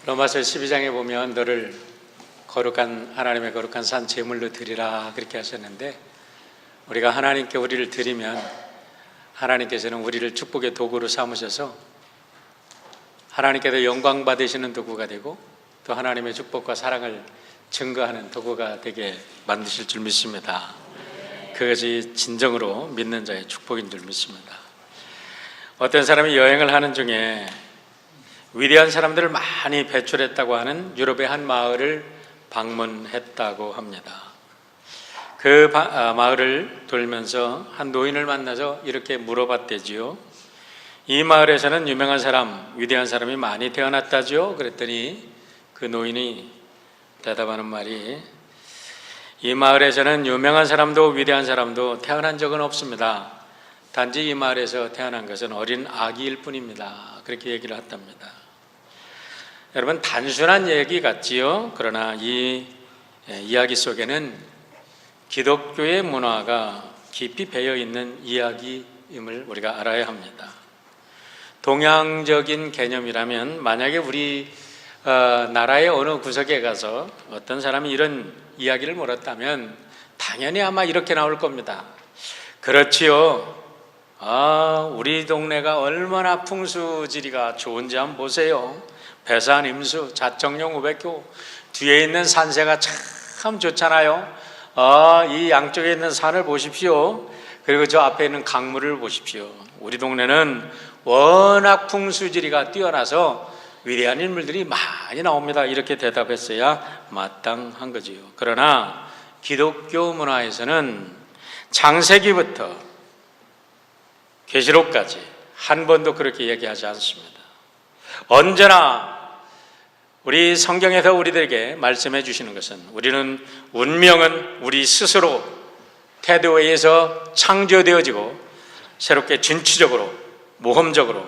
로마서 12장에 보면 너를 거룩한 하나님의 거룩한 산 제물로 드리라 그렇게 하셨는데, 우리가 하나님께 우리를 드리면 하나님께서는 우리를 축복의 도구로 삼으셔서 하나님께서 영광 받으시는 도구가 되고 또 하나님의 축복과 사랑을 증거하는 도구가 되게 만드실 줄 믿습니다. 그것이 진정으로 믿는 자의 축복인 줄 믿습니다. 어떤 사람이 여행을 하는 중에 위대한 사람들을 많이 배출했다고 하는 유럽의 한 마을을 방문했다고 합니다. 그 마을을 돌면서 한 노인을 만나서 이렇게 물어봤대지요. 이 마을에서는 유명한 사람, 위대한 사람이 많이 태어났다죠? 그랬더니 그 노인이 대답하는 말이, 이 마을에서는 유명한 사람도 위대한 사람도 태어난 적은 없습니다. 단지 이 마을에서 태어난 것은 어린 아기일 뿐입니다. 그렇게 얘기를 했답니다. 여러분, 단순한 얘기 같지요? 그러나 이 이야기 속에는 기독교의 문화가 깊이 배어 있는 이야기임을 우리가 알아야 합니다. 동양적인 개념이라면 만약에 우리 나라의 어느 구석에 가서 어떤 사람이 이런 이야기를 물었다면 당연히 아마 이렇게 나올 겁니다. 그렇지요. 우리 동네가 얼마나 풍수지리가 좋은지 한번 보세요. 배산 임수, 자청령 우백교, 뒤에 있는 산세가 참 좋잖아요. 이 양쪽에 있는 산을 보십시오. 그리고 저 앞에 있는 강물을 보십시오. 우리 동네는 워낙 풍수지리가 뛰어나서 위대한 인물들이 많이 나옵니다. 이렇게 대답했어야 마땅한 거지요. 그러나 기독교 문화에서는 창세기부터 계시록까지 한 번도 그렇게 얘기하지 않습니다. 언제나 우리 성경에서 우리들에게 말씀해 주시는 것은, 우리는 운명은 우리 스스로 태도에 의해서 창조되어지고 새롭게 진취적으로 모험적으로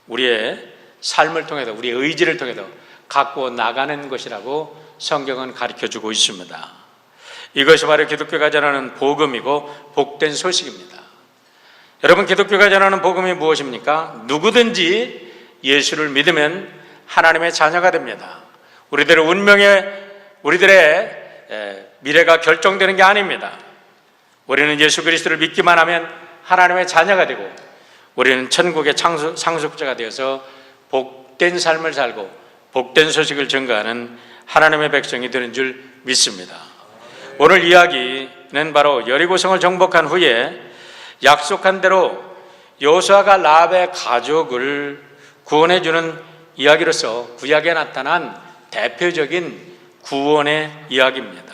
우리의 삶을 통해서, 우리의 의지를 통해서 갖고 나가는 것이라고 성경은 가르쳐주고 있습니다. 이것이 바로 기독교가 전하는 복음이고 복된 소식입니다. 여러분, 기독교가 전하는 복음이 무엇입니까? 누구든지 예수를 믿으면 하나님의 자녀가 됩니다. 우리들의 미래가 결정되는 게 아닙니다. 우리는 예수 그리스도를 믿기만 하면 하나님의 자녀가 되고 우리는 천국의 상속자가 되어서 복된 삶을 살고 복된 소식을 전가하는 하나님의 백성이 되는 줄 믿습니다. 오늘 이야기는 바로 여리고성을 정복한 후에 약속한 대로 여호수아가 라합의 가족을 구원해 주는 이야기로서 구약에 나타난 대표적인 구원의 이야기입니다.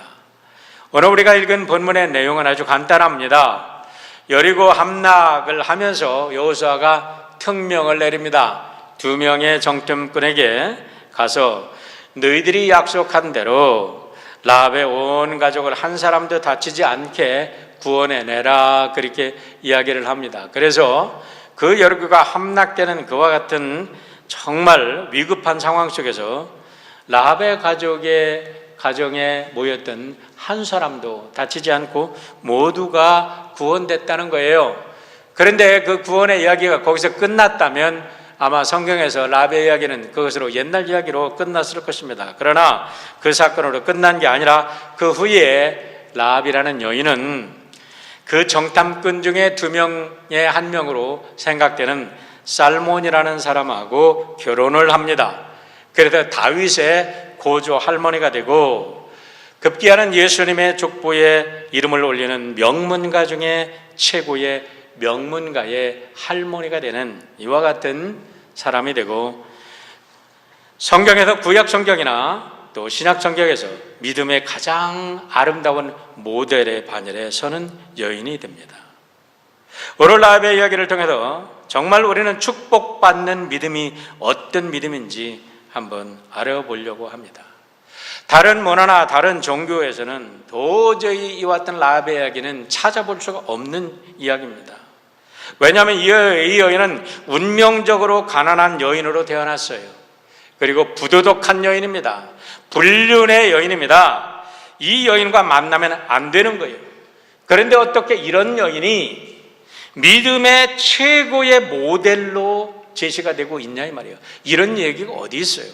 오늘 우리가 읽은 본문의 내용은 아주 간단합니다. 여리고 함락을 하면서 여호수아가 특명을 내립니다. 2명의 정탐꾼에게 가서 너희들이 약속한 대로 라합의 온 가족을 한 사람도 다치지 않게 구원해내라, 그렇게 이야기를 합니다. 그래서 그 여리고가 함락되는 그와 같은 정말 위급한 상황 속에서 라합의 가정에 모였던 한 사람도 다치지 않고 모두가 구원됐다는 거예요. 그런데 그 구원의 이야기가 거기서 끝났다면 아마 성경에서 라합의 이야기는 그것으로 옛날 이야기로 끝났을 것입니다. 그러나 그 사건으로 끝난 게 아니라 그 후에 라합이라는 여인은 그 정탐꾼 중에 2명의 한 명으로 생각되는 살몬이라는 사람하고 결혼을 합니다. 그래서 다윗의 고조 할머니가 되고 급기야는 예수님의 족보에 이름을 올리는 명문가 중에 최고의 명문가의 할머니가 되는 이와 같은 사람이 되고, 성경에서 구약 성경이나 또 신약 성경에서 믿음의 가장 아름다운 모델의 반열에 서는 여인이 됩니다. 오늘 라합의 이야기를 통해서 정말 우리는 축복받는 믿음이 어떤 믿음인지 한번 알아보려고 합니다. 다른 문화나 다른 종교에서는 도저히 이와 같은 라합의 이야기는 찾아볼 수가 없는 이야기입니다. 왜냐하면 이 여인은 운명적으로 가난한 여인으로 태어났어요. 그리고 부도덕한 여인입니다. 불륜의 여인입니다. 이 여인과 만나면 안 되는 거예요. 그런데 어떻게 이런 여인이 믿음의 최고의 모델로 제시가 되고 있냐 이 말이에요. 이런 얘기가 어디 있어요?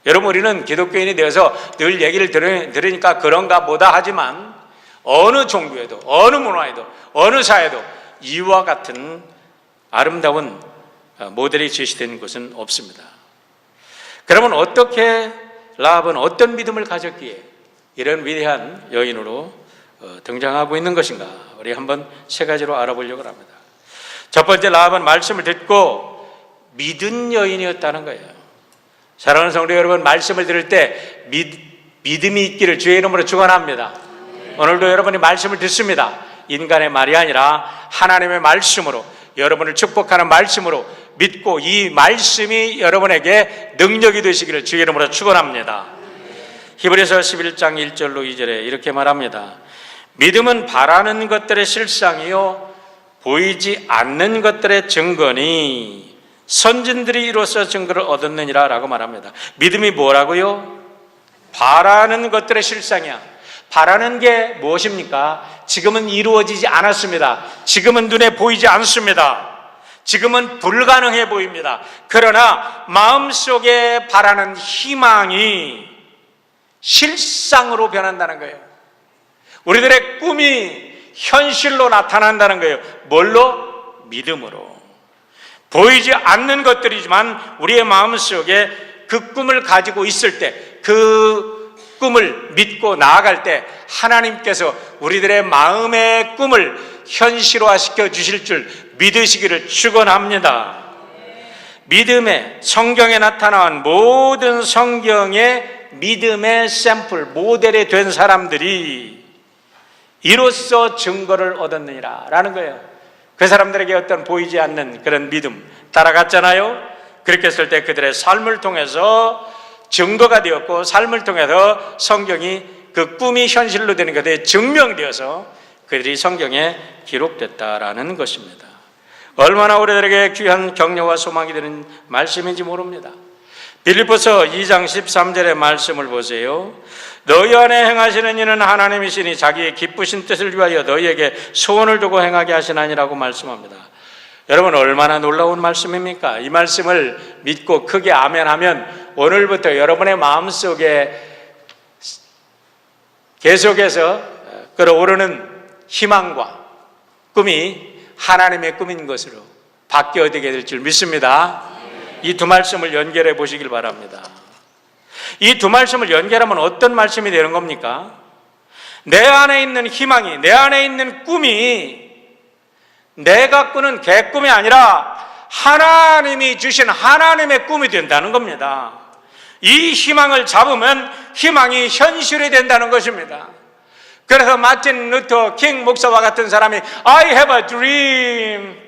여러분, 우리는 기독교인이 되어서 늘 얘기를 들으니까 그런가 보다 하지만 어느 종교에도, 어느 문화에도, 어느 사회도 이와 같은 아름다운 모델이 제시되는 것은 없습니다. 그러면 어떻게 라합은 어떤 믿음을 가졌기에 이런 위대한 여인으로 등장하고 있는 것인가? 우리 한번 세 가지로 알아보려고 합니다. 첫 번째, 라합은 말씀을 듣고 믿은 여인이었다는 거예요. 사랑하는 성도 여러분, 말씀을 들을 때 믿음이 있기를 주의 이름으로 축원합니다. 오늘도 여러분이 말씀을 듣습니다. 인간의 말이 아니라 하나님의 말씀으로, 여러분을 축복하는 말씀으로 믿고 이 말씀이 여러분에게 능력이 되시기를 주의 이름으로 축원합니다. 히브리서 11장 1절로 2절에 이렇게 말합니다. 믿음은 바라는 것들의 실상이요 보이지 않는 것들의 증거니 선진들이 이로써 증거를 얻었느니라 라고 말합니다. 믿음이 뭐라고요? 바라는 것들의 실상이야. 바라는 게 무엇입니까? 지금은 이루어지지 않았습니다. 지금은 눈에 보이지 않습니다. 지금은 불가능해 보입니다. 그러나 마음속에 바라는 희망이 실상으로 변한다는 거예요. 우리들의 꿈이 현실로 나타난다는 거예요. 뭘로? 믿음으로. 보이지 않는 것들이지만 우리의 마음속에 그 꿈을 가지고 있을 때, 그 꿈을 믿고 나아갈 때 하나님께서 우리들의 마음의 꿈을 현실화시켜 주실 줄 믿으시기를 축원합니다. 믿음의 성경에 나타난 모든 성경의 믿음의 샘플, 모델이 된 사람들이 이로써 증거를 얻었느니라 라는 거예요. 그 사람들에게 어떤 보이지 않는 그런 믿음 따라갔잖아요. 그렇게 했을 때 그들의 삶을 통해서 증거가 되었고, 삶을 통해서 성경이 그 꿈이 현실로 되는 것에 증명되어서 그들이 성경에 기록됐다라는 것입니다. 얼마나 우리들에게 귀한 격려와 소망이 되는 말씀인지 모릅니다. 빌립보서 2장 13절의 말씀을 보세요. 너희 안에 행하시는 이는 하나님이시니 자기의 기쁘신 뜻을 위하여 너희에게 소원을 두고 행하게 하시나니라고 말씀합니다. 여러분, 얼마나 놀라운 말씀입니까? 이 말씀을 믿고 크게 아멘하면 오늘부터 여러분의 마음속에 계속해서 끌어오르는 희망과 꿈이 하나님의 꿈인 것으로 바뀌어지게 될 줄 믿습니다. 이 두 말씀을 연결해 보시길 바랍니다. 이 두 말씀을 연결하면 어떤 말씀이 되는 겁니까? 내 안에 있는 희망이, 내 안에 있는 꿈이 내가 꾸는 개꿈이 아니라 하나님이 주신 하나님의 꿈이 된다는 겁니다. 이 희망을 잡으면 희망이 현실이 된다는 것입니다. 그래서 마틴 루터 킹 목사와 같은 사람이 I have a dream,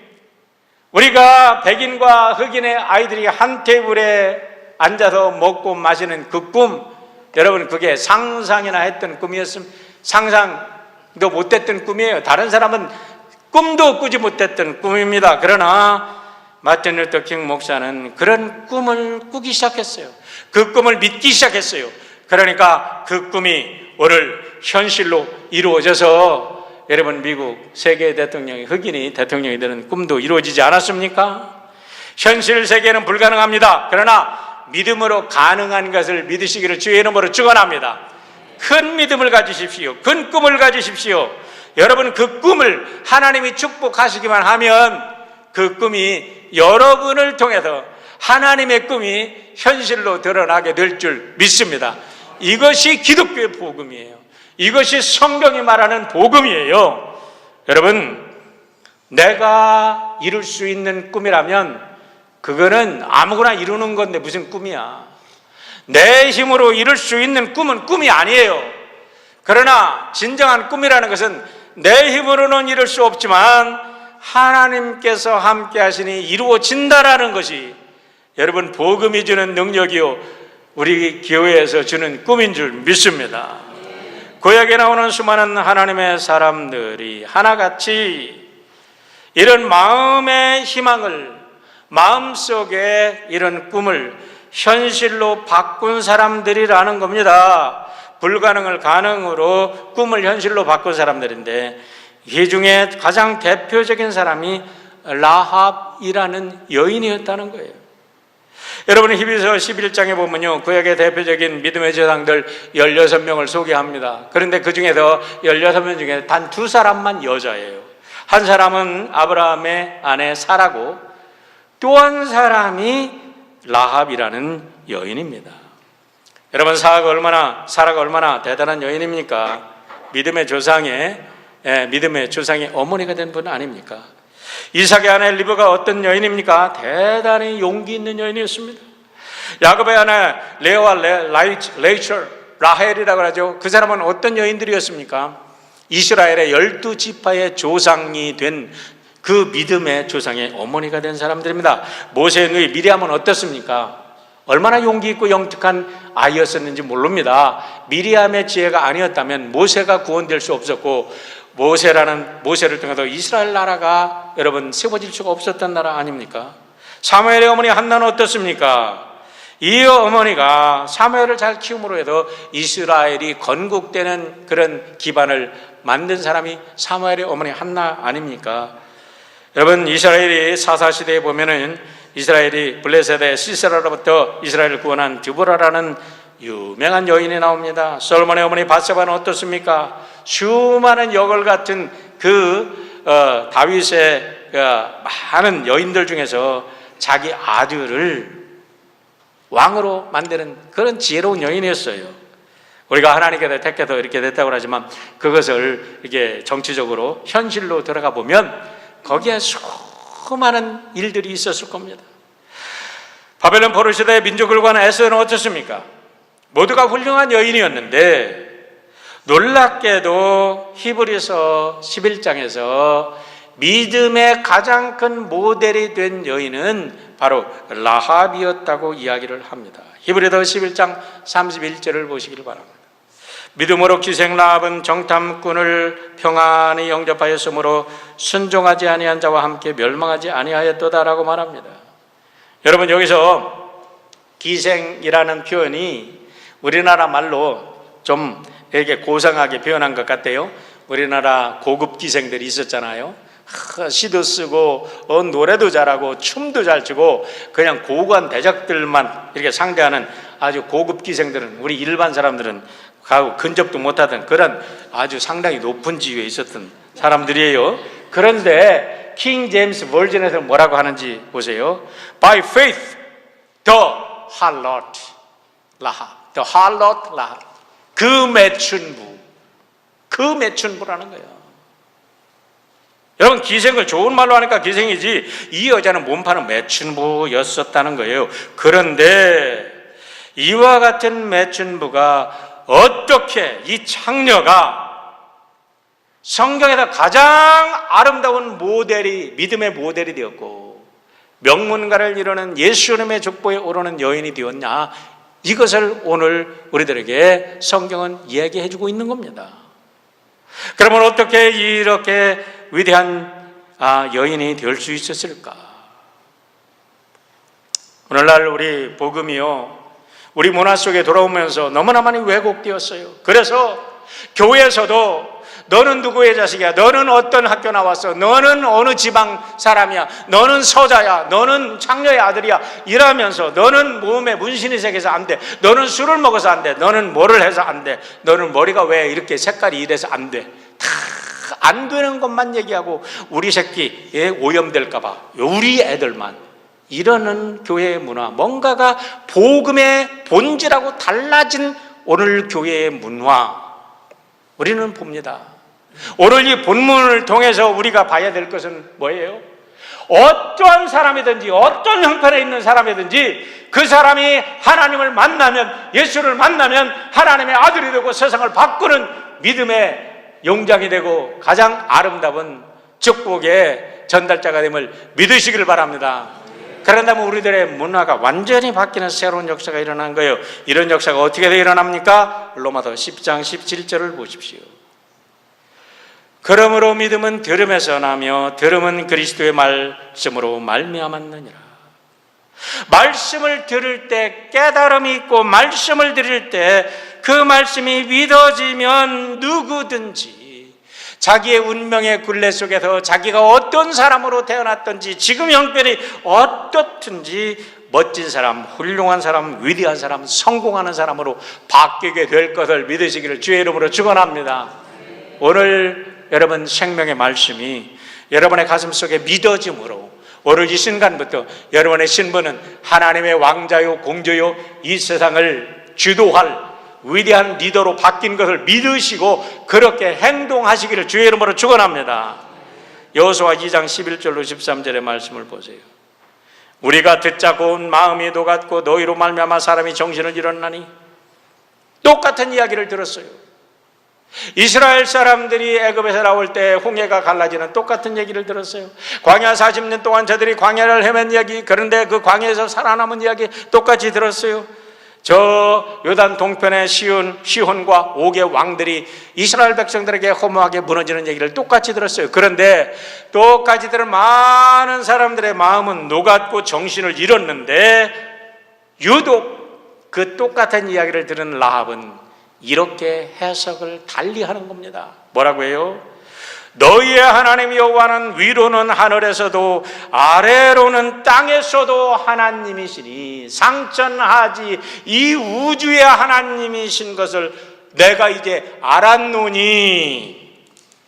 우리가 백인과 흑인의 아이들이 한 테이블에 앉아서 먹고 마시는 그 꿈, 여러분, 그게 상상이나 했던 꿈이었으면 상상도 못했던 꿈이에요. 다른 사람은 꿈도 꾸지 못했던 꿈입니다. 그러나 마틴 루터 킹 목사는 그런 꿈을 꾸기 시작했어요. 그 꿈을 믿기 시작했어요. 그러니까 그 꿈이 오늘 현실로 이루어져서 여러분, 미국 세계 대통령이, 흑인이 대통령이 되는 꿈도 이루어지지 않았습니까? 현실 세계는 불가능합니다. 그러나 믿음으로 가능한 것을 믿으시기를 주의 이름으로 축원합니다. 큰 믿음을 가지십시오. 큰 꿈을 가지십시오. 여러분, 그 꿈을 하나님이 축복하시기만 하면 그 꿈이 여러분을 통해서 하나님의 꿈이 현실로 드러나게 될 줄 믿습니다. 이것이 기독교의 복음이에요. 이것이 성경이 말하는 복음이에요. 여러분, 내가 이룰 수 있는 꿈이라면 그거는 아무거나 이루는 건데 무슨 꿈이야. 내 힘으로 이룰 수 있는 꿈은 꿈이 아니에요. 그러나 진정한 꿈이라는 것은 내 힘으로는 이룰 수 없지만 하나님께서 함께 하시니 이루어진다라는 것이 여러분, 복음이 주는 능력이요 우리 교회에서 주는 꿈인 줄 믿습니다. 구약에 나오는 수많은 하나님의 사람들이 하나같이 이런 마음의 희망을, 마음속에 이런 꿈을 현실로 바꾼 사람들이라는 겁니다. 불가능을 가능으로 꿈을 현실로 바꾼 사람들인데, 이 중에 가장 대표적인 사람이 라합이라는 여인이었다는 거예요. 여러분, 히브리서 11장에 보면요, 구약의 대표적인 믿음의 제사장들 16명을 소개합니다. 그런데 그 중에서 16명 중에 단 2사람만 여자예요. 한 사람은 아브라함의 아내 사라고, 또 한 사람이 라합이라는 여인입니다. 여러분, 사라가 얼마나 대단한 여인입니까? 믿음의 조상의 어머니가 된 분 아닙니까? 이삭의 아내 리브가 어떤 여인입니까? 대단히 용기 있는 여인이었습니다. 야곱의 아내 레아와 레이첼, 라헬이라고 하죠. 그 사람은 어떤 여인들이었습니까? 이스라엘의 12지파의 조상이 된 그 믿음의 조상의 어머니가 된 사람들입니다. 모세의 누이 미리암은 어떻습니까? 얼마나 용기 있고 영특한 아이였었는지 모릅니다. 미리암의 지혜가 아니었다면 모세가 구원될 수 없었고, 모세를 통해서 이스라엘 나라가 여러분 세워질 수가 없었던 나라 아닙니까? 사무엘의 어머니 한나는 어떻습니까? 이 어머니가 사무엘을 잘 키움으로 해서 이스라엘이 건국되는 그런 기반을 만든 사람이 사무엘의 어머니 한나 아닙니까? 여러분, 이스라엘이 사사시대에 보면은 이스라엘이 블레셋의 시세라로부터 이스라엘을 구원한 드보라라는 유명한 여인이 나옵니다. 솔로몬의 어머니 바세바는 어떻습니까? 수많은 여걸 같은 다윗의 많은 여인들 중에서 자기 아들을 왕으로 만드는 그런 지혜로운 여인이었어요. 우리가 하나님께서 택해서 이렇게 됐다고 하지만 그것을 이렇게 정치적으로 현실로 들어가 보면 거기에 수많은 일들이 있었을 겁니다. 바벨론 포로 시대의 민족을 구하는 에스더는 어떻습니까? 모두가 훌륭한 여인이었는데, 놀랍게도 히브리서 11장에서 믿음의 가장 큰 모델이 된 여인은 바로 라합이었다고 이야기를 합니다. 히브리서 11장 31절을 보시길 바랍니다. 믿음으로 기생 라합은 정탐꾼을 평안히 영접하였으므로 순종하지 아니한 자와 함께 멸망하지 아니하였도다라고 말합니다. 여러분, 여기서 기생이라는 표현이 우리나라 말로 좀 되게 고상하게 표현한 것 같아요. 우리나라 고급 기생들이 있었잖아요. 시도 쓰고 노래도 잘하고 춤도 잘 추고 그냥 고고한 대적들만 이렇게 상대하는 아주 고급 기생들은 우리 일반 사람들은 가고 근접도 못하던 그런 아주 상당히 높은 지위에 있었던 사람들이에요. 그런데 킹 제임스 버전에서 뭐라고 하는지 보세요. By faith the harlot 라합, the harlot 라합, 그 매춘부라는 거예요. 여러분, 기생을 좋은 말로 하니까 기생이지 이 여자는 몸파는 매춘부였었다는 거예요. 그런데 이와 같은 매춘부가 어떻게 이 창녀가 성경에서 가장 아름다운 믿음의 모델이 되었고 명문가를 이루는 예수님의 족보에 오르는 여인이 되었냐, 이것을 오늘 우리들에게 성경은 이야기해 주고 있는 겁니다. 그러면 어떻게 이렇게 위대한 여인이 될 수 있었을까? 오늘날 우리 복음이요, 우리 문화 속에 돌아오면서 너무나 많이 왜곡되었어요. 그래서 교회에서도 너는 누구의 자식이야? 너는 어떤 학교 나왔어? 너는 어느 지방 사람이야? 너는 서자야? 너는 창녀의 아들이야? 이러면서 너는 몸에 문신이 새겨서 안 돼. 너는 술을 먹어서 안 돼. 너는 뭐를 해서 안 돼. 너는 머리가 왜 이렇게 색깔이 이래서 안 돼. 다 안 되는 것만 얘기하고 우리 새끼에 오염될까 봐 우리 애들만 이러는 교회의 문화, 뭔가가 복음의 본질하고 달라진 오늘 교회의 문화, 우리는 봅니다. 오늘 이 본문을 통해서 우리가 봐야 될 것은 뭐예요? 어떠한 사람이든지 어떤 형편에 있는 사람이든지 그 사람이 하나님을 만나면, 예수를 만나면 하나님의 아들이 되고 세상을 바꾸는 믿음의 용장이 되고 가장 아름다운 축복의 전달자가 됨을 믿으시기를 바랍니다. 그런다면 우리들의 문화가 완전히 바뀌는 새로운 역사가 일어난 거예요. 이런 역사가 어떻게 일어납니까? 로마서 10장 17절을 보십시오. 그러므로 믿음은 들음에서 나며 들음은 그리스도의 말씀으로 말미암았느니라. 말씀을 들을 때 깨달음이 있고 말씀을 들을 때 그 말씀이 믿어지면 누구든지 자기의 운명의 굴레 속에서 자기가 어떤 사람으로 태어났든지 지금 형편이 어떻든지 멋진 사람, 훌륭한 사람, 위대한 사람, 성공하는 사람으로 바뀌게 될 것을 믿으시기를 주의 이름으로 축원합니다. 오늘 여러분 생명의 말씀이 여러분의 가슴 속에 믿어짐으로 오늘 이 순간부터 여러분의 신분은 하나님의 왕자요 공주요 이 세상을 주도할 위대한 리더로 바뀐 것을 믿으시고 그렇게 행동하시기를 주의 이름으로 축원합니다. 여호수아 2장 11절로 13절의 말씀을 보세요. 우리가 듣자 고운 마음이 녹았고 너희로 말미암아 사람이 정신을 잃었나니. 똑같은 이야기를 들었어요. 이스라엘 사람들이 애굽에서 나올 때 홍해가 갈라지는 똑같은 얘기를 들었어요. 광야 40년 동안 저들이 광야를 헤맨 이야기, 그런데 그 광야에서 살아남은 이야기 똑같이 들었어요. 저 요단 동편의 시혼과 옥의 왕들이 이스라엘 백성들에게 허무하게 무너지는 얘기를 똑같이 들었어요. 그런데 똑같이 들은 많은 사람들의 마음은 녹았고 정신을 잃었는데 유독 그 똑같은 이야기를 들은 라합은 이렇게 해석을 달리하는 겁니다. 뭐라고 해요? 너희의 하나님 여호와는 위로는 하늘에서도 아래로는 땅에서도 하나님이시니 상천하지 이 우주의 하나님이신 것을 내가 이제 알았노니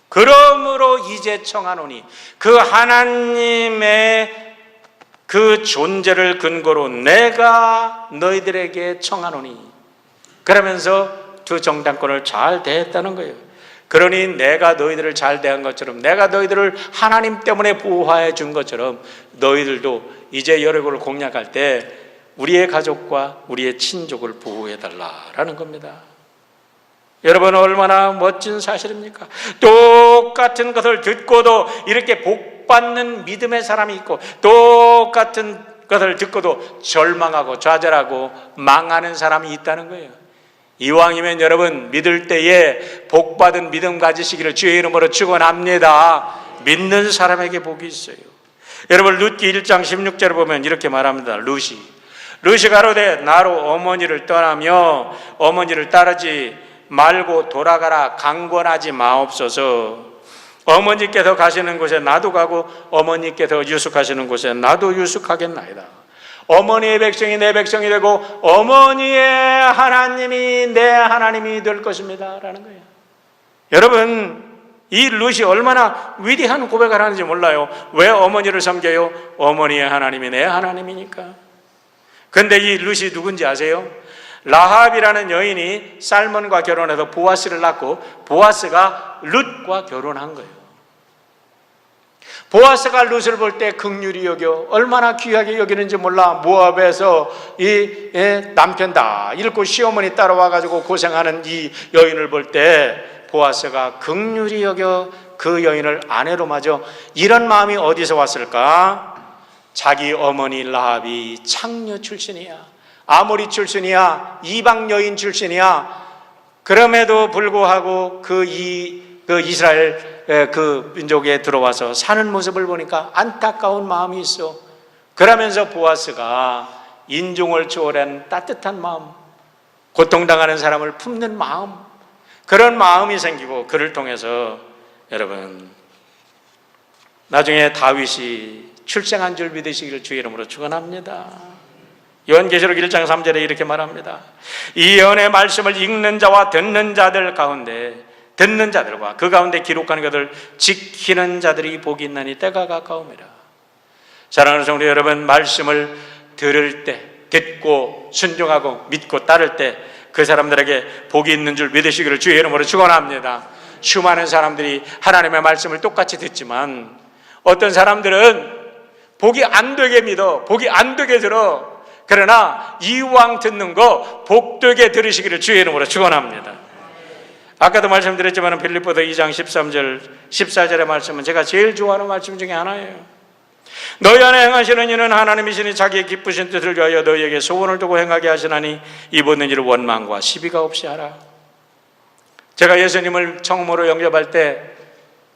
그러므로 이제 청하노니 그 하나님의 그 존재를 근거로 내가 너희들에게 청하노니 그러면서 두 정당권을 잘 대했다는 거예요. 그러니 내가 너희들을 잘 대한 것처럼 내가 너희들을 하나님 때문에 보호해 준 것처럼 너희들도 이제 여리고를 공략할 때 우리의 가족과 우리의 친족을 보호해 달라라는 겁니다. 여러분 얼마나 멋진 사실입니까? 똑같은 것을 듣고도 이렇게 복받는 믿음의 사람이 있고 똑같은 것을 듣고도 절망하고 좌절하고 망하는 사람이 있다는 거예요. 이왕이면 여러분 믿을 때에 복받은 믿음 가지시기를 주의 이름으로 축원합니다. 믿는 사람에게 복이 있어요. 여러분 룻기 1장 16절을 보면 이렇게 말합니다. 룻이 가로되 나로 어머니를 떠나며 어머니를 따르지 말고 돌아가라 강권하지 마옵소서. 어머니께서 가시는 곳에 나도 가고 어머니께서 유숙하시는 곳에 나도 유숙하겠나이다. 어머니의 백성이 내 백성이 되고 어머니의 하나님이 내 하나님이 될 것입니다 라는 거예요. 여러분 이 룻이 얼마나 위대한 고백을 하는지 몰라요. 왜 어머니를 섬겨요? 어머니의 하나님이 내 하나님이니까. 그런데 이 룻이 누군지 아세요? 라합이라는 여인이 살몬과 결혼해서 보아스를 낳고 보아스가 룻과 결혼한 거예요. 보아스가 룻을 볼 때 긍휼히 여겨 얼마나 귀하게 여기는지 몰라. 모압에서 이 남편 다 잃고 시어머니 따라와가지고 고생하는 이 여인을 볼 때 보아스가 긍휼히 여겨 그 여인을 아내로 맞아. 이런 마음이 어디서 왔을까? 자기 어머니 라합이 창녀 출신이야. 아모리 출신이야. 이방 여인 출신이야. 그럼에도 불구하고 그 이스라엘 그 민족에 들어와서 사는 모습을 보니까 안타까운 마음이 있어. 그러면서 보아스가 인종을 초월한 따뜻한 마음, 고통당하는 사람을 품는 마음, 그런 마음이 생기고 그를 통해서 여러분 나중에 다윗이 출생한 줄 믿으시기를 주의 이름으로 축원합니다. 요한계시록 1장 3절에 이렇게 말합니다. 이 예언의 말씀을 읽는 자와 듣는 자들 가운데 듣는 자들과 그 가운데 기록하는 것을 지키는 자들이 복이 있나니 때가 가까움이라. 사랑하는 성도 여러분, 말씀을 들을 때 듣고 순종하고 믿고 따를 때 그 사람들에게 복이 있는 줄 믿으시기를 주의 이름으로 축원합니다. 수많은 사람들이 하나님의 말씀을 똑같이 듣지만 어떤 사람들은 복이 안 되게 믿어, 복이 안 되게 들어. 그러나 이왕 듣는 거 복되게 들으시기를 주의 이름으로 축원합니다. 아까도 말씀드렸지만 빌립보서 2장 13절 14절의 말씀은 제가 제일 좋아하는 말씀 중에 하나예요. 너희 안에 행하시는 이는 하나님이시니 자기의 기쁘신 뜻을 위하여 너희에게 소원을 두고 행하게 하시나니 이보는 이를 원망과 시비가 없이 하라. 제가 예수님을 처음으로 영접할 때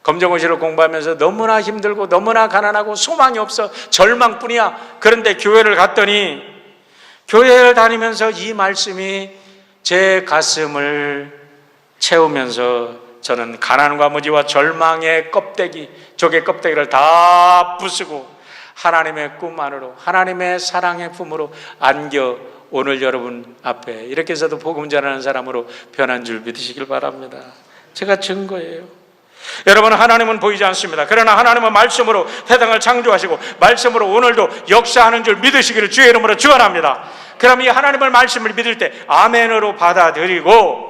검정고시를 공부하면서 너무나 힘들고 너무나 가난하고 소망이 없어 절망뿐이야. 그런데 교회를 갔더니 교회를 다니면서 이 말씀이 제 가슴을 채우면서 저는 가난과 무지와 절망의 껍데기, 적의 껍데기를 다 부수고 하나님의 꿈 안으로, 하나님의 사랑의 품으로 안겨 오늘 여러분 앞에 이렇게 해서도 복음 전하는 사람으로 변한 줄 믿으시길 바랍니다. 제가 증거예요. 여러분, 하나님은 보이지 않습니다. 그러나 하나님은 말씀으로 세상을 창조하시고 말씀으로 오늘도 역사하는 줄 믿으시기를 주의 이름으로 축원합니다. 그럼 이 하나님의 말씀을 믿을 때 아멘으로 받아들이고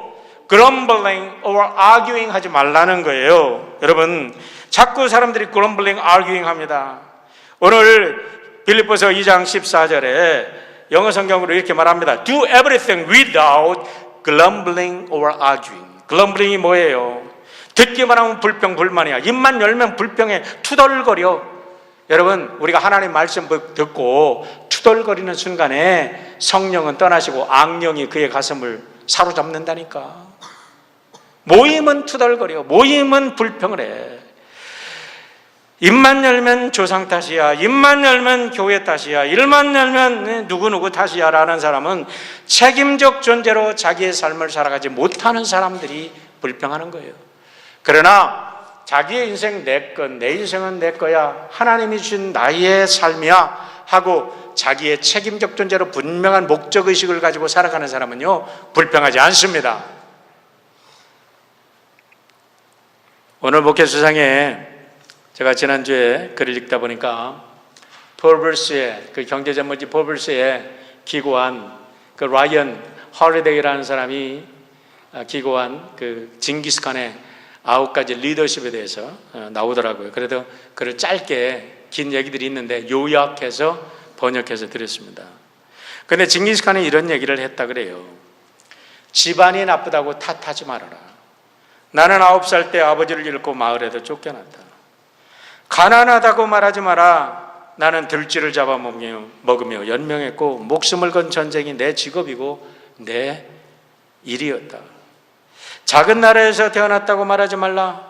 grumbling or arguing 하지 말라는 거예요. 여러분, 자꾸 사람들이 grumbling, arguing 합니다. 오늘 빌립보서 2장 14절에 영어 성경으로 이렇게 말합니다. Do everything without grumbling or arguing. glumbling이 뭐예요? 듣기만 하면 불평, 불만이야. 입만 열면 불평에 투덜거려. 여러분, 우리가 하나님 말씀 듣고 투덜거리는 순간에 성령은 떠나시고 악령이 그의 가슴을 사로잡는다니까. 모임은 투덜거려. 모임은 불평을 해. 입만 열면 조상 탓이야. 입만 열면 교회 탓이야. 입만 열면 누구누구 탓이야 라는 사람은 책임적 존재로 자기의 삶을 살아가지 못하는 사람들이 불평하는 거예요. 그러나 자기의 인생 내 것, 내 인생은 내 거야, 하나님이 주신 나의 삶이야 하고 자기의 책임적 존재로 분명한 목적의식을 가지고 살아가는 사람은요, 불평하지 않습니다. 오늘 목회수상에 제가 지난주에 글을 읽다 보니까 포블스의 그 경제전문지 포블스에 기고한 그 라이언 홀리데이라는 사람이 기고한 그 징기스칸의 9가지 리더십에 대해서 나오더라고요. 그래도 그를 짧게 긴 얘기들이 있는데 요약해서 번역해서 드렸습니다. 그런데 징기스칸이 이런 얘기를 했다 그래요. 집안이 나쁘다고 탓하지 말아라. 나는 9살 때 아버지를 잃고 마을에도 쫓겨났다. 가난하다고 말하지 마라. 나는 들쥐를 잡아먹으며 연명했고 목숨을 건 전쟁이 내 직업이고 내 일이었다. 작은 나라에서 태어났다고 말하지 말라.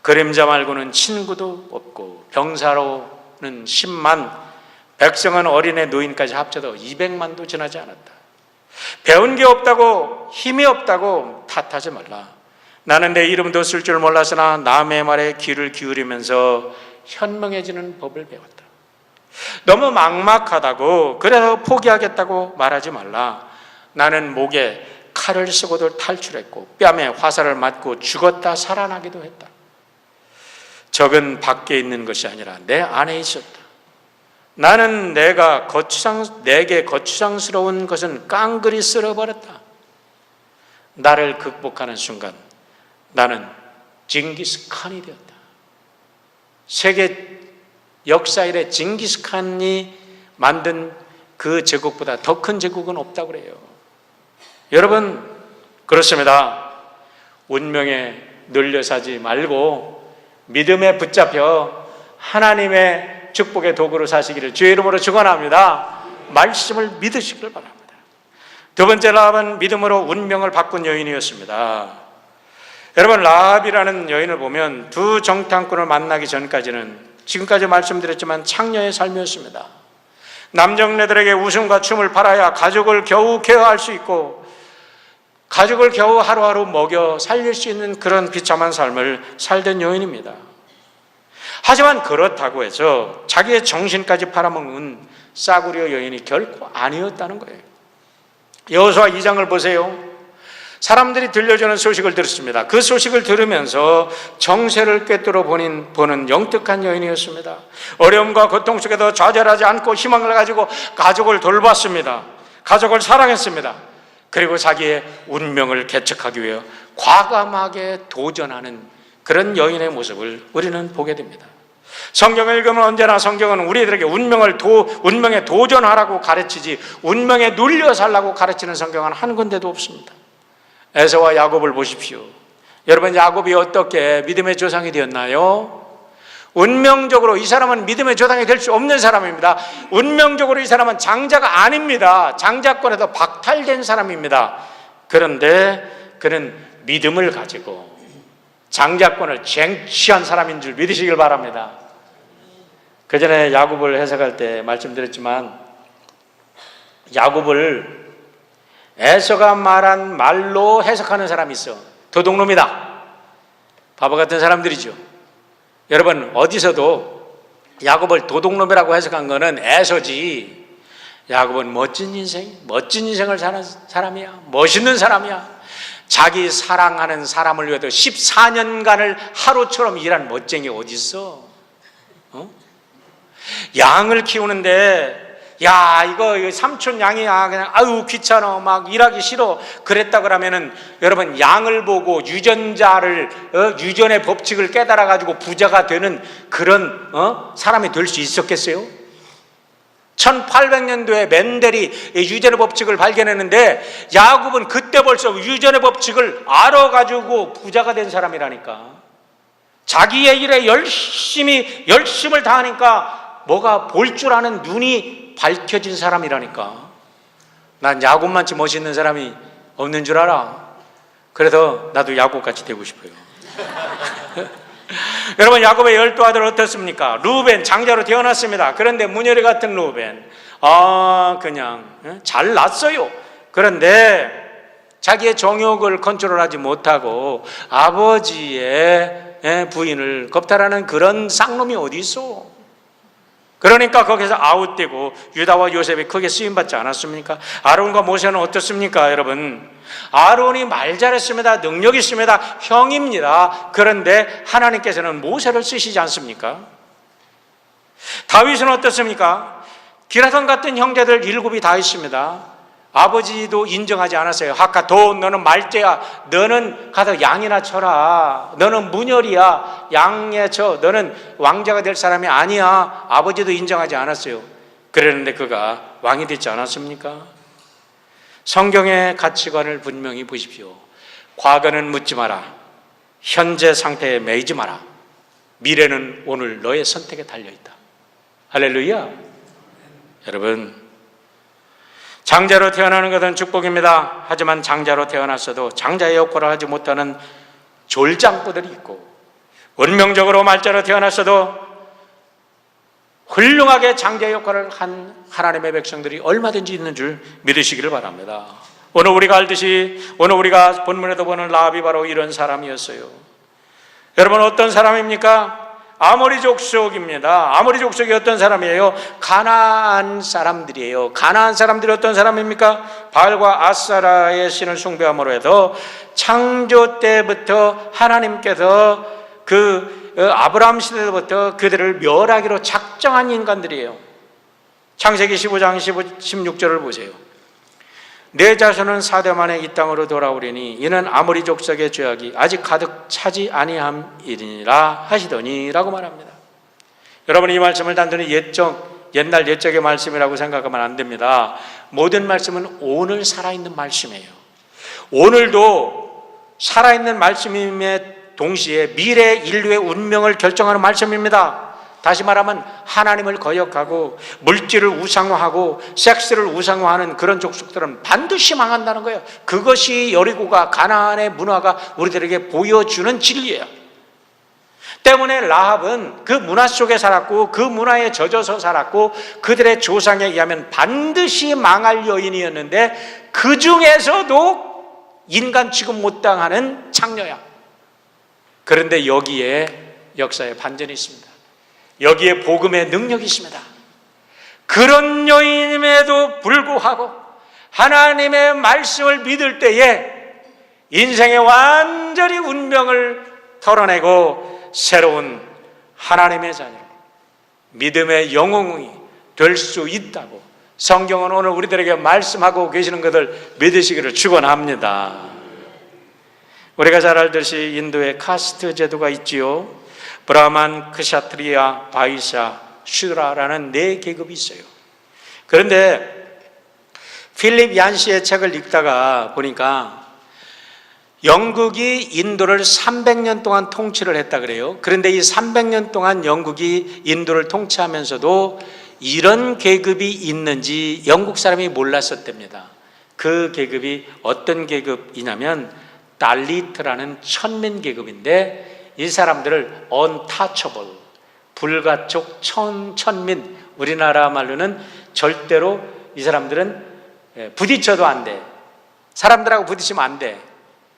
그림자 말고는 친구도 없고 병사로는 10만, 백성은 어린애 노인까지 합쳐도 200만도 지나지 않았다. 배운 게 없다고, 힘이 없다고 탓하지 말라. 나는 내 이름도 쓸 줄 몰랐으나 남의 말에 귀를 기울이면서 현명해지는 법을 배웠다. 너무 막막하다고, 그래서 포기하겠다고 말하지 말라. 나는 목에 칼을 쓰고도 탈출했고 뺨에 화살을 맞고 죽었다 살아나기도 했다. 적은 밖에 있는 것이 아니라 내 안에 있었다. 나는 내게 거추장스러운 것은 깡그리 쓸어버렸다. 나를 극복하는 순간 나는 징기스칸이 되었다. 세계 역사 이래 징기스칸이 만든 그 제국보다 더 큰 제국은 없다고 그래요. 여러분, 그렇습니다. 운명에 눌려 사지 말고 믿음에 붙잡혀 하나님의 축복의 도구로 사시기를 주의 이름으로 축원합니다. 말씀을 믿으시길 바랍니다. 두 번째 라합은 믿음으로 운명을 바꾼 여인이었습니다. 여러분, 라합이라는 여인을 보면 두 정탐꾼을 만나기 전까지는 지금까지 말씀드렸지만 창녀의 삶이었습니다. 남정네들에게 웃음과 춤을 팔아야 가족을 겨우 케어할 수 있고 가족을 겨우 하루하루 먹여 살릴 수 있는 그런 비참한 삶을 살던 여인입니다. 하지만 그렇다고 해서 자기의 정신까지 팔아먹는 싸구려 여인이 결코 아니었다는 거예요. 여호수아 2장을 보세요. 사람들이 들려주는 소식을 들었습니다. 그 소식을 들으면서 정세를 꿰뚫어 보는 영특한 여인이었습니다. 어려움과 고통 속에도 좌절하지 않고 희망을 가지고 가족을 돌봤습니다. 가족을 사랑했습니다. 그리고 자기의 운명을 개척하기 위해 과감하게 도전하는 그런 여인의 모습을 우리는 보게 됩니다. 성경을 읽으면 언제나 성경은 우리들에게 운명에 도전하라고 가르치지 운명에 눌려 살라고 가르치는 성경은 한 군데도 없습니다. 에서와 야곱을 보십시오. 여러분, 야곱이 어떻게 믿음의 조상이 되었나요? 운명적으로 이 사람은 믿음의 조상이 될 수 없는 사람입니다. 운명적으로 이 사람은 장자가 아닙니다. 장자권에서 박탈된 사람입니다. 그런데 그는 믿음을 가지고 장자권을 쟁취한 사람인 줄 믿으시길 바랍니다. 그 전에 야곱을 해석할 때 말씀드렸지만, 야곱을 에서가 말한 말로 해석하는 사람이 있어. 도둑놈이다. 바보 같은 사람들이죠. 여러분, 어디서도 야곱을 도둑놈이라고 해석한 거는 에서지, 야곱은 멋진 인생을 사는 사람이야. 멋있는 사람이야. 자기 사랑하는 사람을 위해서 14년간을 하루처럼 일한 멋쟁이 어디 있어? 양을 키우는데, 야, 이거 삼촌 양이야. 그냥 아유 귀찮아. 막 일하기 싫어. 그랬다 그러면은 여러분, 양을 보고 유전의 법칙을 깨달아 가지고 부자가 되는 그런 사람이 될 수 있었겠어요? 1800년도에 멘델이 유전의 법칙을 발견했는데, 야곱은 그때 벌써 유전의 법칙을 알아가지고 부자가 된 사람이라니까. 자기의 일에 열심을 다하니까 뭐가 볼 줄 아는 눈이 밝혀진 사람이라니까. 난 야곱만치 멋있는 사람이 없는 줄 알아. 그래서 나도 야곱같이 되고 싶어요. 여러분, 야곱의 12아들 어떻습니까? 루벤 장자로 태어났습니다. 그런데 문열이 같은 루벤, 그냥 잘났어요. 그런데 자기의 정욕을 컨트롤하지 못하고 아버지의 부인을 겁탈하는 그런 쌍놈이 어디 있어? 그러니까 거기서 아웃되고 유다와 요셉이 크게 쓰임받지 않았습니까? 아론과 모세는 어떻습니까, 여러분? 아론이 말 잘했습니다. 능력 있습니다. 형입니다. 그런데 하나님께서는 모세를 쓰시지 않습니까? 다윗은 어떻습니까? 기라성 같은 형제들 7이 다 있습니다. 아버지도 인정하지 않았어요. 하카도, 너는 말죄야. 너는 가서 양이나 쳐라. 너는 문열이야. 양에 쳐. 너는 왕자가 될 사람이 아니야. 아버지도 인정하지 않았어요. 그랬는데 그가 왕이 됐지 않았습니까? 성경의 가치관을 분명히 보십시오. 과거는 묻지 마라. 현재 상태에 매이지 마라. 미래는 오늘 너의 선택에 달려있다. 할렐루야. 여러분, 장자로 태어나는 것은 축복입니다. 하지만 장자로 태어났어도 장자의 역할을 하지 못하는 졸장부들이 있고, 운명적으로 말자로 태어났어도 훌륭하게 장자의 역할을 한 하나님의 백성들이 얼마든지 있는 줄 믿으시기를 바랍니다. 오늘 우리가 알듯이, 오늘 우리가 본문에도 보는 라합이 바로 이런 사람이었어요. 여러분, 어떤 사람입니까? 아모리 족속입니다. 아모리 족속이 어떤 사람이에요? 가나안 사람들이에요. 가나안 사람들이 어떤 사람입니까? 바알과 아사라의 신을 숭배함으로 해서 창조 때부터 하나님께서 아브라함 시대부터 그들을 멸하기로 작정한 인간들이에요. 창세기 15장 16절을 보세요. 내 자손은 4대 만에 이 땅으로 돌아오리니 이는 아모리 족속의 죄악이 아직 가득 차지 아니함이니라 하시더니 라고 말합니다. 여러분, 이 말씀을 단순히 옛날 옛적의 말씀이라고 생각하면 안 됩니다. 모든 말씀은 오늘 살아있는 말씀이에요. 오늘도 살아있는 말씀임에 동시에 미래 인류의 운명을 결정하는 말씀입니다. 다시 말하면 하나님을 거역하고 물질을 우상화하고 섹스를 우상화하는 그런 족속들은 반드시 망한다는 거예요. 그것이 여리고가 가나안의 문화가 우리들에게 보여주는 진리예요. 때문에 라합은 그 문화 속에 살았고 그 문화에 젖어서 살았고 그들의 조상에 의하면 반드시 망할 여인이었는데 그 중에서도 인간 취급 못 당하는 창녀야. 그런데 여기에 역사의 반전이 있습니다. 여기에 복음의 능력이 있습니다. 그런 여인임에도 불구하고 하나님의 말씀을 믿을 때에 인생의 완전히 운명을 털어내고 새로운 하나님의 자녀로 믿음의 영웅이 될 수 있다고 성경은 오늘 우리들에게 말씀하고 계시는 것을 믿으시기를 축원합니다. 우리가 잘 알듯이 인도에 카스트 제도가 있지요. 브라만, 크샤트리아, 바이샤, 슈드라라는 4계급이 있어요. 그런데 필립 얀시의 책을 읽다가 보니까 영국이 인도를 300년 동안 통치를 했다 그래요. 그런데 이 300년 동안 영국이 인도를 통치하면서도 이런 계급이 있는지 영국 사람이 몰랐었답니다. 그 계급이 어떤 계급이냐면 달리트라는 천민 계급인데 이 사람들을 untouchable, 불가촉 천민, 우리나라 말로는 절대로 이 사람들은 부딪혀도 안 돼. 사람들하고 부딪히면 안 돼.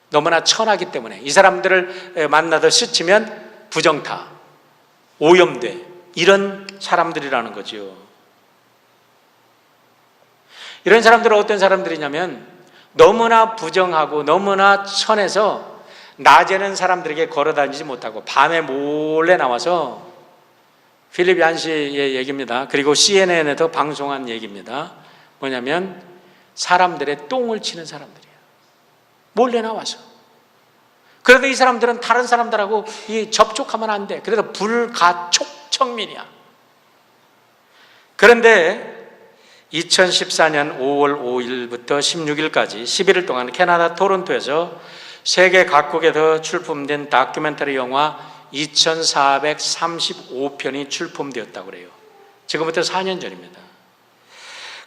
너무나 천하기 때문에 이 사람들을 만나서 스치면 부정타, 오염돼. 이런 사람들이라는 거죠. 이런 사람들은 어떤 사람들이냐면 너무나 부정하고 너무나 천해서 낮에는 사람들에게 걸어다니지 못하고 밤에 몰래 나와서, 필립 얀시의 얘기입니다. 그리고 CNN에도 방송한 얘기입니다. 뭐냐면 사람들의 똥을 치는 사람들이에요. 몰래 나와서. 그래도 이 사람들은 다른 사람들하고 접촉하면 안 돼. 그래서 불가촉청민이야. 그런데 2014년 5월 5일부터 16일까지 11일 동안 캐나다 토론토에서 세계 각국에서 출품된 다큐멘터리 영화 2,435편이 출품되었다고 그래요. 지금부터 4년 전입니다.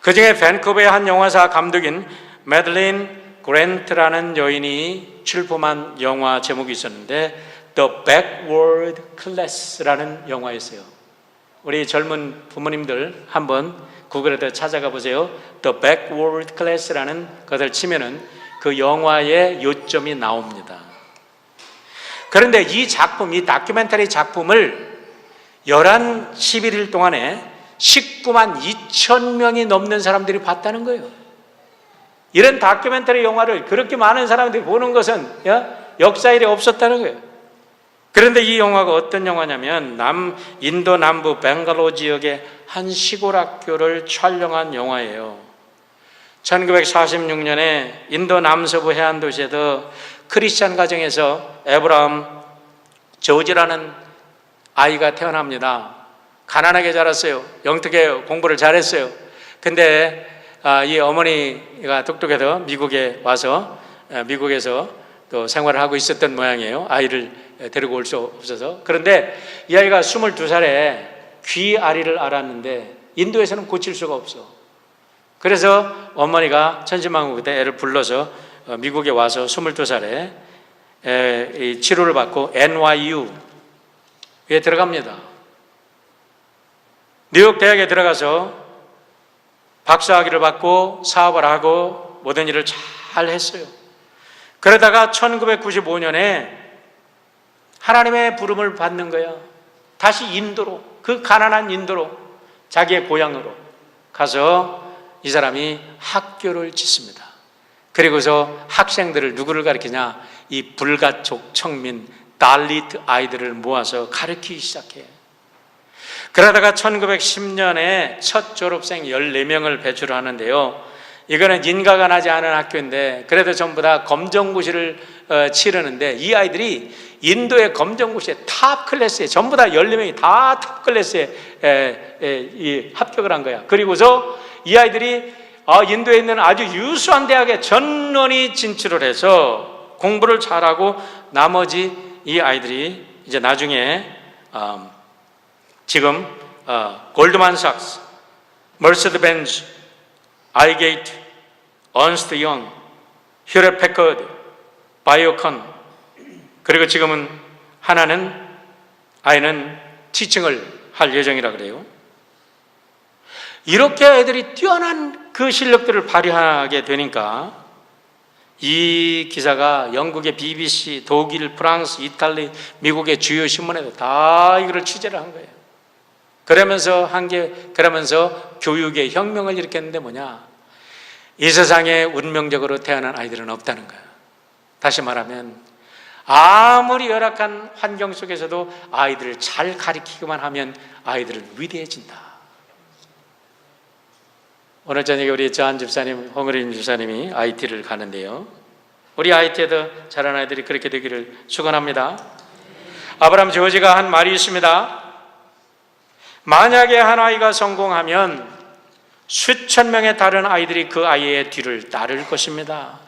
그중에 밴쿠버의 한 영화사 감독인 매들린 그랜트라는 여인이 출품한 영화 제목이 있었는데 The Backward Class라는 영화였어요. 우리 젊은 부모님들 한번 구글에다 찾아가 보세요. The Backward Class라는 것을 치면은 그 영화의 요점이 나옵니다. 그런데 이 작품, 이 다큐멘터리 작품을 11일 동안에 19만 2천 명이 넘는 사람들이 봤다는 거예요. 이런 다큐멘터리 영화를 그렇게 많은 사람들이 보는 것은 역사일에 없었다는 거예요. 그런데 이 영화가 어떤 영화냐면 인도 남부 벵갈로 지역의 한 시골 학교를 촬영한 영화예요. 1946년에 인도 남서부 해안 도시에서 크리스찬 가정에서 에브라함 조지라는 아이가 태어납니다. 가난하게 자랐어요. 영특에 공부를 잘했어요. 근데 이 어머니가 똑똑해서 미국에 와서 미국에서 또 생활을 하고 있었던 모양이에요. 아이를 데리고 올 수 없어서. 그런데 이 아이가 22살에 귀아리를 앓았는데 인도에서는 고칠 수가 없어. 그래서 어머니가 천신만고때 애를 불러서 미국에 와서 22살에 치료를 받고 NYU에 들어갑니다. 뉴욕 대학에 들어가서 박사학위를 받고 사업을 하고 모든 일을 잘 했어요. 그러다가 1995년에 하나님의 부름을 받는 거야. 다시 인도로, 그 가난한 인도로, 자기의 고향으로 가서 이 사람이 학교를 짓습니다. 그리고서 학생들을 누구를 가르치냐? 이 불가촉 청민 달리트 아이들을 모아서 가르치기 시작해. 그러다가 1910년에 첫 졸업생 14명을 배출하는데요. 이거는 인가가 나지 않은 학교인데 그래도 전부 다 검정고시를 치르는데 이 아이들이 인도의 검정고시에 탑 클래스에 전부 다 14명이 다 탑 클래스에 합격을 한 거야. 그리고서 이 아이들이 인도에 있는 아주 유수한 대학에 전원이 진출을 해서 공부를 잘하고 나머지 이 아이들이 이제 나중에 지금 골드만삭스, 머서드 벤츠, 아이게이트, 언스트 영, 휴렛 패커드, 바이오컨, 그리고 지금은 아이는 티칭을 할 예정이라 그래요. 이렇게 애들이 뛰어난 그 실력들을 발휘하게 되니까 이 기사가 영국의 BBC, 독일, 프랑스, 이탈리, 미국의 주요 신문에도 다 이거를 취재를 한 거예요. 그러면서 교육의 혁명을 일으켰는데 뭐냐? 이 세상에 운명적으로 태어난 아이들은 없다는 거예요. 다시 말하면 아무리 열악한 환경 속에서도 아이들을 잘 가르치기만 하면 아이들은 위대해진다. 오늘 저녁에 우리 저한 집사님, 홍의림 집사님이 IT를 가는데요. 우리 IT에도 자란 아이들이 그렇게 되기를 축원합니다. 아브라함 조지가 한 말이 있습니다. 만약에 한 아이가 성공하면 수천 명의 다른 아이들이 그 아이의 뒤를 따를 것입니다.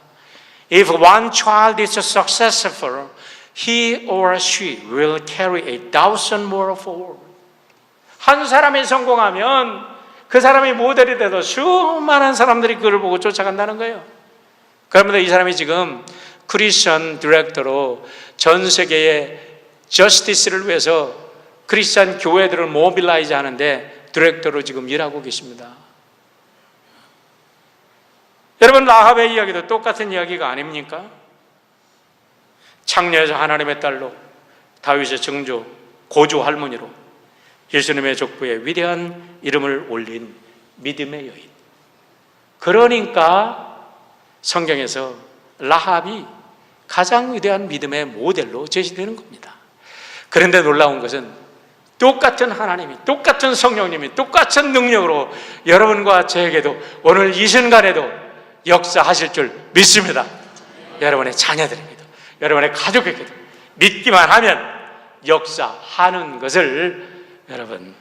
If one child is successful, he or she will carry 1,000 more forward. 한 사람이 성공하면 그 사람이 모델이 돼서 수많은 사람들이 그를 보고 쫓아간다는 거예요. 그런데 이 사람이 지금 크리스천 디렉터로 전 세계의 저스티스를 위해서 크리스천 교회들을 모빌라이즈 하는데 디렉터로 지금 일하고 계십니다. 여러분, 라합의 이야기도 똑같은 이야기가 아닙니까? 창녀에서 하나님의 딸로, 다윗의 정조, 고조 할머니로 예수님의 족보에 위대한 이름을 올린 믿음의 여인. 그러니까 성경에서 라합이 가장 위대한 믿음의 모델로 제시되는 겁니다. 그런데 놀라운 것은 똑같은 하나님이, 똑같은 성령님이, 똑같은 능력으로 여러분과 저에게도 오늘 이 순간에도 역사하실 줄 믿습니다. 여러분의 자녀들에게도, 여러분의 가족에게도 믿기만 하면 역사하는 것을 여러분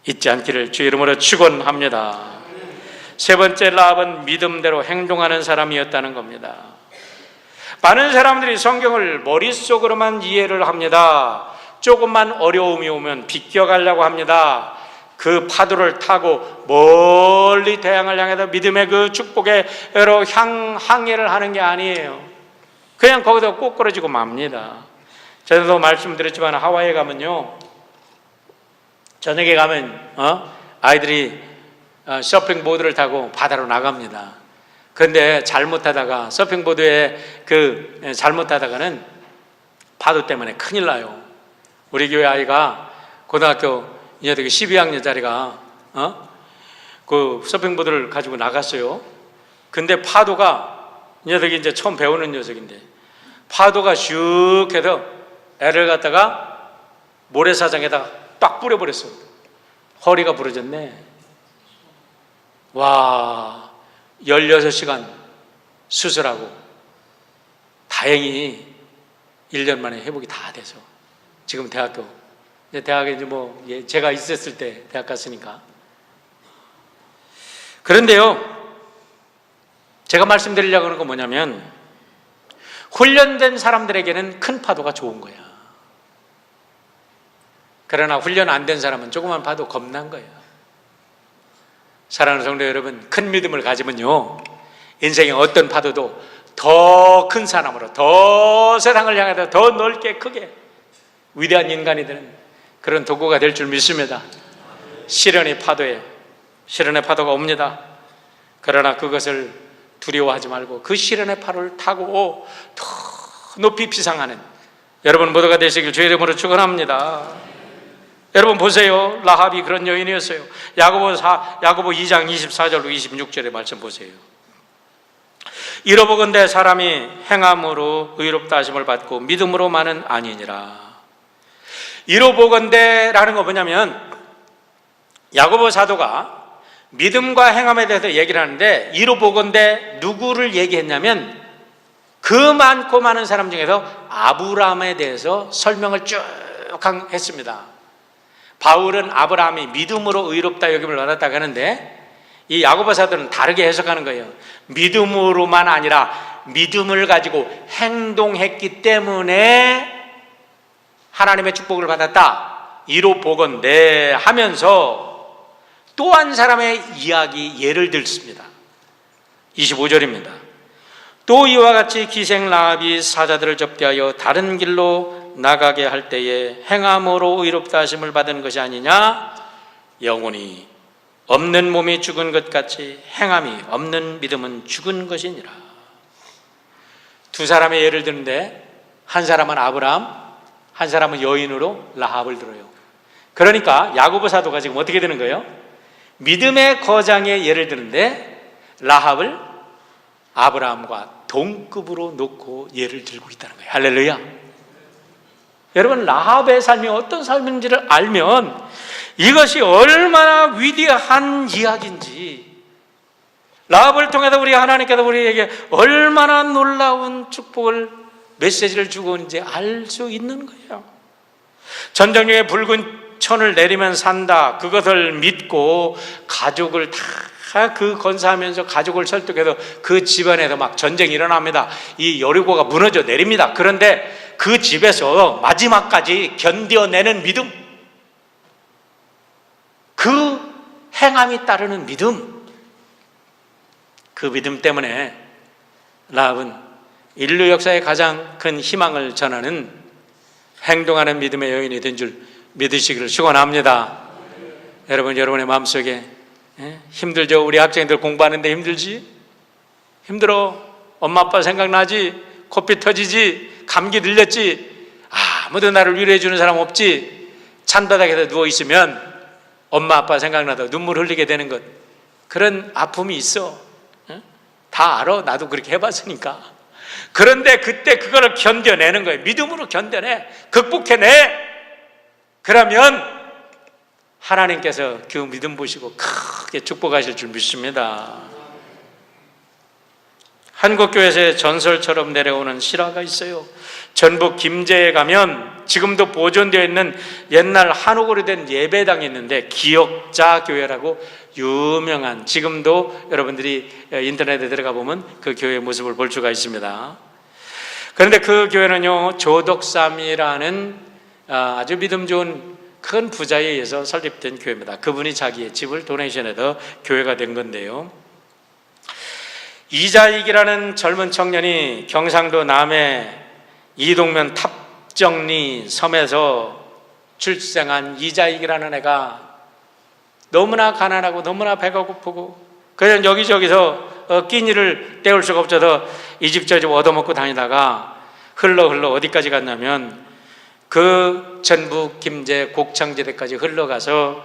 잊지 않기를 주 이름으로 축원합니다. 세 번째, 라합은 믿음대로 행동하는 사람이었다는 겁니다. 많은 사람들이 성경을 머릿속으로만 이해를 합니다. 조금만 어려움이 오면 비껴가려고 합니다. 그 파도를 타고 멀리 태양을 향해서 믿음의 그 축복에로 항해를 하는 게 아니에요. 그냥 거기서 꼬꾸러지고 맙니다. 전에도 말씀드렸지만 하와이에 가면요, 저녁에 가면 아이들이 서핑보드를 타고 바다로 나갑니다. 그런데 잘못하다가 서핑보드에 잘못하다가는 파도 때문에 큰일 나요. 우리 교회 아이가 고등학교 이제 12학년짜리가 그 서핑보드를 가지고 나갔어요. 근데 파도가 녀석이 이제 처음 배우는 녀석인데 파도가 슉 해서 애를 갖다가 모래사장에다가 딱 뿌려버렸어. 허리가 부러졌네. 와, 16시간 수술하고 다행히 1년 만에 회복이 다 돼서 지금 대학에 이제 제가 있었을 때 대학 갔으니까. 그런데요, 제가 말씀드리려고 하는 건 뭐냐면 훈련된 사람들에게는 큰 파도가 좋은 거야. 그러나 훈련 안 된 사람은 조그만 파도 겁난 거예요. 사랑하는 성도 여러분, 큰 믿음을 가지면요, 인생의 어떤 파도도 더 큰 사람으로, 더 세상을 향해서 더 넓게 크게 위대한 인간이 되는 그런 도구가 될 줄 믿습니다. 시련의 파도가 옵니다. 그러나 그것을 두려워하지 말고 그 시련의 파도를 타고 더 높이 비상하는 여러분 모두가 되시길 주의 이름으로 축원합니다. 여러분 보세요. 라합이 그런 여인이었어요. 야고보 2장 24절로 26절의 말씀 보세요. 이로보건대 사람이 행함으로 의롭다 하심을 받고 믿음으로만은 아니니라. 이로보건대라는 거 뭐냐면 야고보 사도가 믿음과 행함에 대해서 얘기를 하는데 이로보건대 누구를 얘기했냐면 그 많고 많은 사람 중에서 아브라함에 대해서 설명을 쭉 했습니다. 바울은 아브라함이 믿음으로 의롭다 여김을 받았다고 하는데 이 야고보 사도는 다르게 해석하는 거예요. 믿음으로만 아니라 믿음을 가지고 행동했기 때문에 하나님의 축복을 받았다. 이로 보건대 하면서 또 한 사람의 이야기 예를 들습니다. 25절입니다. 또 이와 같이 기생 라합이 사자들을 접대하여 다른 길로 나가게 할 때에 행함으로 의롭다 하심을 받은 것이 아니냐. 영혼이 없는 몸이 죽은 것 같이 행함이 없는 믿음은 죽은 것이니라. 두 사람의 예를 드는데 한 사람은 아브라함, 한 사람은 여인으로 라합을 들어요. 그러니까 야고보 사도가 지금 어떻게 되는 거예요? 믿음의 거장의 예를 드는데 라합을 아브라함과 동급으로 놓고 예를 들고 있다는 거예요. 할렐루야. 여러분, 라합의 삶이 어떤 삶인지를 알면 이것이 얼마나 위대한 이야기인지, 라합을 통해서 우리 하나님께서 우리에게 얼마나 놀라운 축복을, 메시지를 주고 있는지 알 수 있는 거예요. 전쟁 중에 붉은 천을 내리면 산다, 그것을 믿고 가족을 다 그 건사하면서 가족을 설득해서 그 집안에서 막 전쟁이 일어납니다. 이 여리고가 무너져 내립니다. 그런데 그 집에서 마지막까지 견뎌내는 믿음, 그 행함이 따르는 믿음, 그 믿음 때문에 라합은 인류 역사의 가장 큰 희망을 전하는 행동하는 믿음의 여인이 된 줄 믿으시기를 축원합니다. 여러분, 여러분의 마음속에 힘들죠? 우리 학생들 공부하는데 힘들지? 힘들어. 엄마 아빠 생각나지? 코피 터지지? 감기 들렸지? 아무도 나를 위로해 주는 사람 없지? 찬바닥에서 누워있으면 엄마 아빠 생각나다 눈물 흘리게 되는 것, 그런 아픔이 있어. 다 알아. 나도 그렇게 해봤으니까. 그런데 그때 그거를 견뎌내는 거예요. 믿음으로 견뎌내, 극복해내. 그러면 하나님께서 그 믿음 보시고 크게 축복하실 줄 믿습니다. 한국교회에서 전설처럼 내려오는 실화가 있어요. 전북 김제에 가면 지금도 보존되어 있는 옛날 한옥으로 된 예배당이 있는데, 기억자 교회라고 유명한, 지금도 여러분들이 인터넷에 들어가 보면 그 교회의 모습을 볼 수가 있습니다. 그런데 그 교회는요, 조덕삼이라는 아주 믿음 좋은 큰 부자에 의해서 설립된 교회입니다. 그분이 자기의 집을 도네이션해서 교회가 된 건데요, 이자익이라는 젊은 청년이 경상도 남해 이동면 탑정리 섬에서 출생한 이자익이라는 애가 너무나 가난하고 너무나 배가 고프고 그냥 여기저기서 끼니를 때울 수가 없어서 이 집 저 집 얻어먹고 다니다가 흘러 어디까지 갔냐면 그 전북 김제 곡창지대까지 흘러가서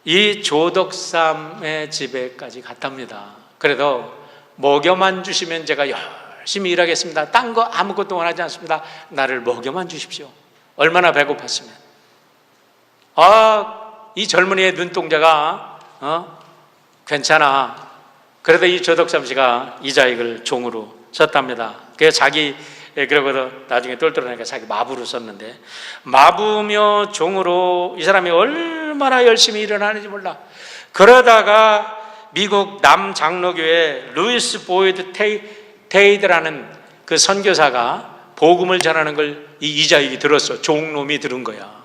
이 조덕삼의 집에까지 갔답니다. 그래도 먹여만 주시면 제가 열심히 일하겠습니다. 딴 거 아무것도 원하지 않습니다. 나를 먹여만 주십시오. 얼마나 배고팠으면. 이 젊은이의 눈동자가 괜찮아. 그래도 이 조덕삼 씨가 이자익을 종으로 썼답니다. 그래서 그러고도 나중에 똘똘하니까 자기 마부로 썼는데, 마부며 종으로 이 사람이 얼마나 열심히 일을 하는지 몰라. 그러다가 미국 남장로교회 루이스 보이드 테이드라는 그 선교사가 복음을 전하는 걸 이 이자익이 들었어. 종놈이 들은 거야.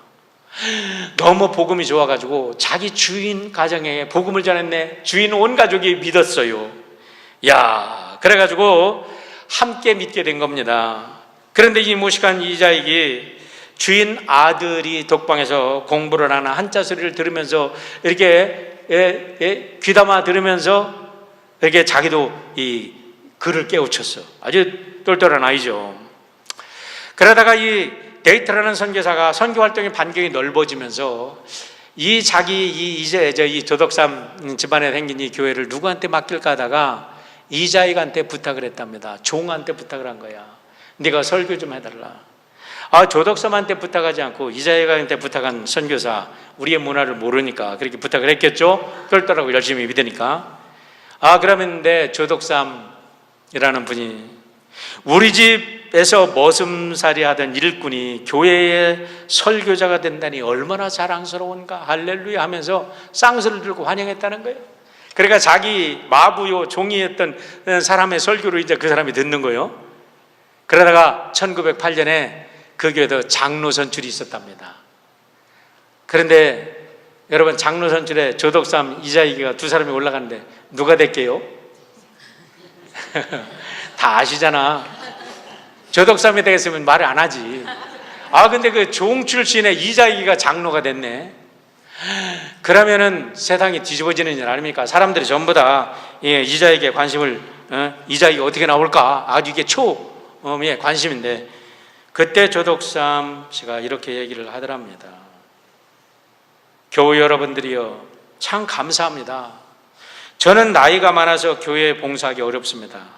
너무 복음이 좋아가지고 자기 주인 가정에 복음을 전했네. 주인 온 가족이 믿었어요. 그래가지고 함께 믿게 된 겁니다. 그런데 이 무식한 이자익이 주인 아들이 독방에서 공부를 하나 한자 소리를 들으면서 이렇게 귀담아 들으면서 이렇게 자기도 이 글을 깨우쳤어. 아주 똘똘한 아이죠. 그러다가 이 데이트라는 선교사가 선교 활동의 반경이 넓어지면서 이 조덕삼 집안에 생긴 이 교회를 누구한테 맡길까 하다가 이자익한테 부탁을 했답니다. 종한테 부탁을 한 거야. 네가 설교 좀 해달라. 조덕삼한테 부탁하지 않고 이자익한테 부탁한 선교사, 우리의 문화를 모르니까 그렇게 부탁을 했겠죠. 똘똘하고 열심히 믿으니까. 그러면 조덕삼이라는 분이 우리 집에서 머슴살이 하던 일꾼이 교회의 설교자가 된다니 얼마나 자랑스러운가, 할렐루야 하면서 쌍수를 들고 환영했다는 거예요. 그러니까 자기 마부요 종이었던 사람의 설교를 이제 그 사람이 듣는 거예요. 그러다가 1908년에 그 교회도 장로 선출이 있었답니다. 그런데 여러분, 장로 선출에 조덕삼, 이자익이가 두 사람이 올라가는데 누가 될게요? 다 아시잖아. 조덕삼이 되겠으면 말을 안 하지. 근데 그 종 출신의 이자익이가 장로가 됐네. 그러면은 세상이 뒤집어지는 일 아닙니까? 사람들이 전부 다 이자익에 관심을, 이자익이 어떻게 나올까? 아주 이게 초미의 관심인데, 그때 조덕삼 씨가 이렇게 얘기를 하더랍니다. 교우 여러분들이요, 참 감사합니다. 저는 나이가 많아서 교회에 봉사하기 어렵습니다.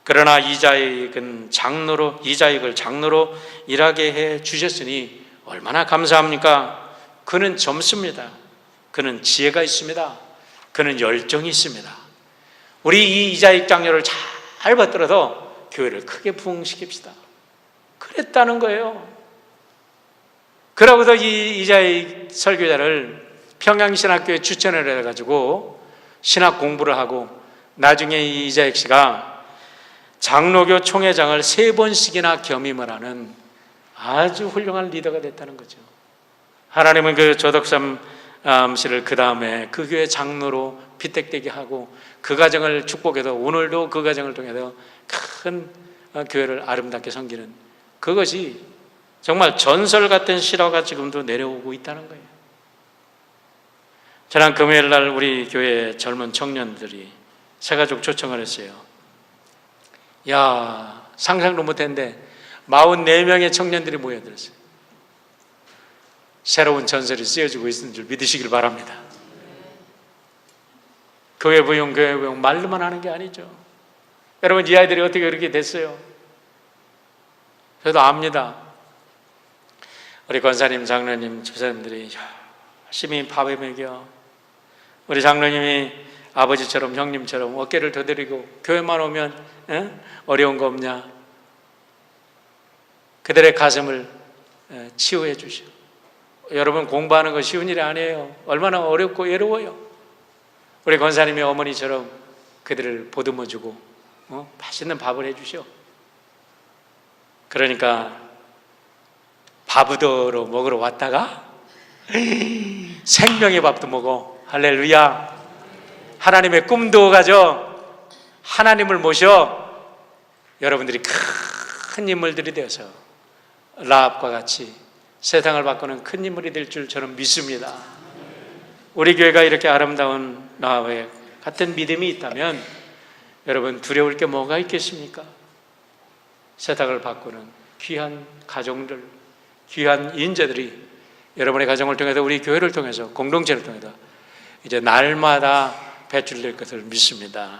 그러나 이자익을 장로로 일하게 해 주셨으니 얼마나 감사합니까? 그는 젊습니다. 그는 지혜가 있습니다. 그는 열정이 있습니다. 우리 이 이자익 장로를 잘 받들어서 교회를 크게 부흥시킵시다. 그랬다는 거예요. 그러고서 이 이자익 설교자를 평양신학교에 추천을 해가지고 신학 공부를 하고, 나중에 이 이자익 씨가 장로교 총회장을 3번씩이나 겸임을 하는 아주 훌륭한 리더가 됐다는 거죠. 하나님은 그 조덕삼 씨를 그 다음에 그 교회 장로로 피택되게 하고 그 가정을 축복해서 오늘도 그 가정을 통해서 큰 교회를 아름답게 섬기는 그것이 정말 전설 같은 실화가 지금도 내려오고 있다는 거예요. 지난 금요일 날 우리 교회 젊은 청년들이 새가족 초청을 했어요. 야, 상상도 못했는데 44명의 청년들이 모여들었어요. 새로운 전설이 쓰여지고 있는 줄 믿으시길 바랍니다. 교회 부흥 말로만 하는 게 아니죠. 여러분, 이 아이들이 어떻게 그렇게 됐어요? 저도 압니다. 우리 권사님, 장로님, 집사님들이 열심히 밥에 먹여 우리 장로님이 아버지처럼 형님처럼 어깨를 더드리고 교회만 오면 어려운 거 없냐, 그들의 가슴을 치유해 주시오. 여러분, 공부하는 거 쉬운 일이 아니에요. 얼마나 어렵고 외로워요. 우리 권사님의 어머니처럼 그들을 보듬어주고 맛있는 밥을 해주시오. 그러니까 밥으로 먹으러 왔다가 생명의 밥도 먹어. 할렐루야. 하나님의 꿈도 가져 하나님을 모셔 여러분들이 큰 인물들이 되어서 라합과 같이 세상을 바꾸는 큰 인물이 될 줄 저는 믿습니다. 우리 교회가 이렇게 아름다운 라합의 같은 믿음이 있다면 여러분, 두려울 게 뭐가 있겠습니까? 세상을 바꾸는 귀한 가정들, 귀한 인재들이 여러분의 가정을 통해서, 우리 교회를 통해서, 공동체를 통해서 이제 날마다 배출될 것을 믿습니다.